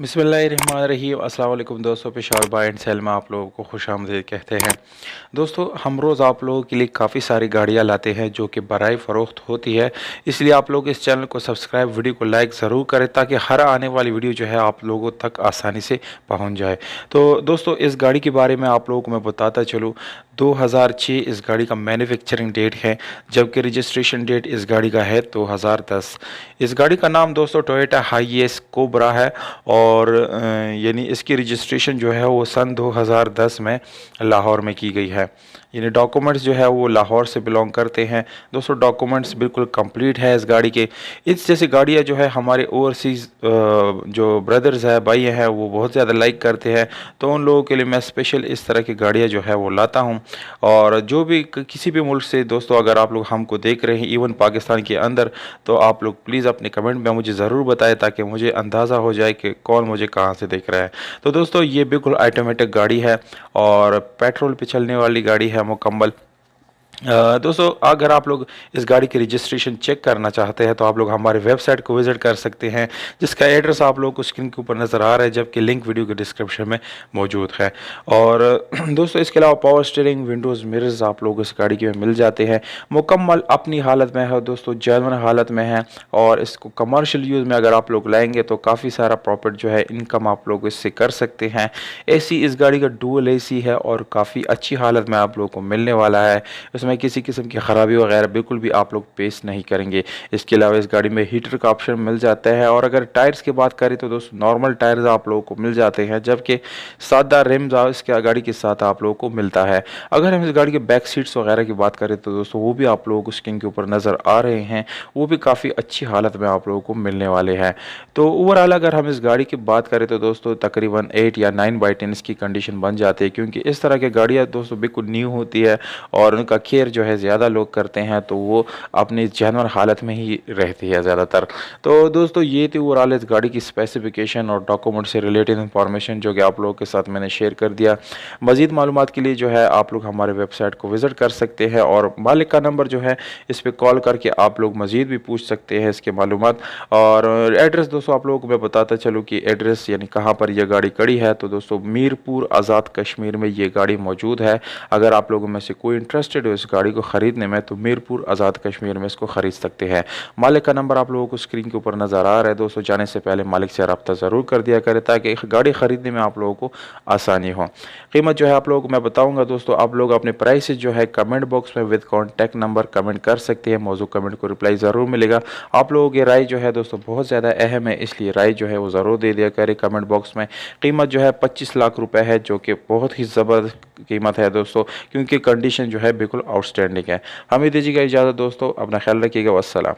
बिस्मिल्लाहिर्रहमानिर्रहीम। अस्सलाम वालेकुम दोस्तों, पेशावर बाय एंड सेल में आप लोगों को खुशामदीद कहते हैं। दोस्तों, हम रोज़ आप लोगों के लिए काफ़ी सारी गाड़ियां लाते हैं जो कि बराए फ़रोख्त होती है। इसलिए आप लोग इस चैनल को सब्सक्राइब, वीडियो को लाइक ज़रूर करें ताकि हर आने वाली वीडियो जो है आप लोगों तक आसानी से पहुंच जाए। तो दोस्तों, इस गाड़ी के बारे में आप लोगों को मैं बताता चलूँ। 2006 इस गाड़ी का मैन्युफैक्चरिंग डेट है, जबकि रजिस्ट्रेशन डेट इस गाड़ी का है 2010। इस गाड़ी का नाम दोस्तों टोयोटा हाईएस कोबरा है और यानी इसकी रजिस्ट्रेशन जो है वो सन 2010 में लाहौर में की गई है। यानी डॉक्यूमेंट्स जो है वो लाहौर से बिलोंग करते हैं। दोस्तों, डॉक्यूमेंट्स बिल्कुल कंप्लीट है इस गाड़ी के। इस जैसी गाड़ियाँ जो है हमारे ओवरसीज़ जो ब्रदर्स है, भाई हैं, वो बहुत ज़्यादा लाइक करते हैं। तो उन लोगों के लिए मैं स्पेशल इस तरह की गाड़ियाँ जो है वो लाता हूँ। और जो भी किसी भी मुल्क से दोस्तों अगर आप लोग हमको देख रहे हैं, इवन पाकिस्तान के अंदर, तो आप लोग प्लीज़ अपने कमेंट में मुझे ज़रूर बताएं ताकि मुझे अंदाज़ा हो जाए कि कौन मुझे कहाँ से देख रहा है। तो दोस्तों, ये बिल्कुल ऑटोमेटिक गाड़ी है और पेट्रोल पे चलने वाली गाड़ी है मुकम्मल। दोस्तों, अगर आप लोग इस गाड़ी की रजिस्ट्रेशन चेक करना चाहते हैं तो आप लोग हमारे वेबसाइट को विज़िट कर सकते हैं, जिसका एड्रेस आप लोग को स्क्रीन के ऊपर नज़र आ रहा है, जबकि लिंक वीडियो के डिस्क्रिप्शन में मौजूद है। और दोस्तों, इसके अलावा पावर स्टीयरिंग, विंडोज़, मिरर्स आप लोग इस गाड़ी के में मिल जाते हैं। मुकम्मल अपनी हालत में है दोस्तों, जेन्युइन हालत में है। और इसको कमर्शियल यूज़ में अगर आप लोग लाएंगे तो काफ़ी सारा प्रॉफिट जो है, इनकम आप लोग इससे कर सकते हैं। एसी इस गाड़ी का डुअल एसी है और काफ़ी अच्छी हालत में आप लोग को मिलने वाला है। उसमें किसी किस्म की ख़राबी वगैरह बिल्कुल भी आप लोग पेश नहीं करेंगे। इसके अलावा इस गाड़ी में हीटर का ऑप्शन मिल जाता है। और अगर टायर्स की बात करें तो दोस्तों, नॉर्मल टायर्स आप लोगों को मिल जाते हैं, जबकि सादा रिम्स इसके गाड़ी के साथ आप लोगों को मिलता है। अगर हम इस गाड़ी के बैक सीट्स वगैरह की बात करें तो दोस्तों, वो भी आप लोगों को स्क्रीन के ऊपर नज़र आ रहे हैं, वो भी काफ़ी अच्छी हालत में आप लोगों को मिलने वाले हैं। तो ओवरऑल अगर हम इस गाड़ी की बात करें तो दोस्तों, तकरीबन 8 या 9/10 इसकी कंडीशन बन जाती है, क्योंकि इस तरह की गाड़ियाँ दोस्तों बिल्कुल न्यू होती है और उनका केयर जो है ज़्यादा लोग करते हैं, तो वो अपनी जेन्युइन हालत में ही रहती है ज़्यादातर। तो दोस्तों, ये थी ओवरऑल इस गाड़ी की स्पेसिफिकेशन और डॉक्यूमेंट से रिलेटेड इंफॉर्मेशन जो कि आप लोगों के साथ मैंने शेयर कर दिया। मज़ीद मालूमात के लिए जो है आप लोग हमारे वेबसाइट को विज़िट कर सकते हैं और मालिक का नंबर जो है इस पर कॉल करके आप लोग मज़ीद भी पूछ सकते हैं इसके मालूमात। और एड्रेस दोस्तों आप लोगों को मैं बताता चलूँ कि एड्रेस यानी कहाँ पर यह गाड़ी खड़ी है। तो दोस्तों, मीरपुर आज़ाद कश्मीर में ये गाड़ी मौजूद है। अगर आप लोगों में से कोई इंटरेस्टेड हो इस गाड़ी को ख़रीदने में तो मीरपुर आज़ाद कश्मीर में इसको ख़रीद सकते हैं। मालिक का नंबर आप लोगों को स्क्रीन के ऊपर नज़र आ रहा है। दोस्तों, जाने से पहले मालिक से रब्ता ज़रूर कर दिया करें ताकि गाड़ी ख़रीदने में आप लोगों को आसानी हो। कीमत जो है आप लोगों को मैं बताऊंगा। दोस्तों, आप लोग अपने प्राइसेस जो है कमेंट बॉक्स में विद कॉन्टैक्ट नंबर कमेंट कर सकते हैं। मौजूद कमेंट को रिप्लाई ज़रूर मिलेगा। आप लोगों की राय जो है दोस्तों बहुत ज़्यादा अहम है, इसलिए राय जो है वो ज़रूर दे दिया करें कमेंट बॉक्स में। कीमत जो है 25 लाख रुपए है, जो कि बहुत ही ज़बरदस्त कीमत है दोस्तों, क्योंकि कंडीशन जो है बिल्कुल आउटस्टैंडिंग है। हमें दीजिएगा इजाज़त दोस्तों, अपना ख्याल रखिएगा। वस्सलाम।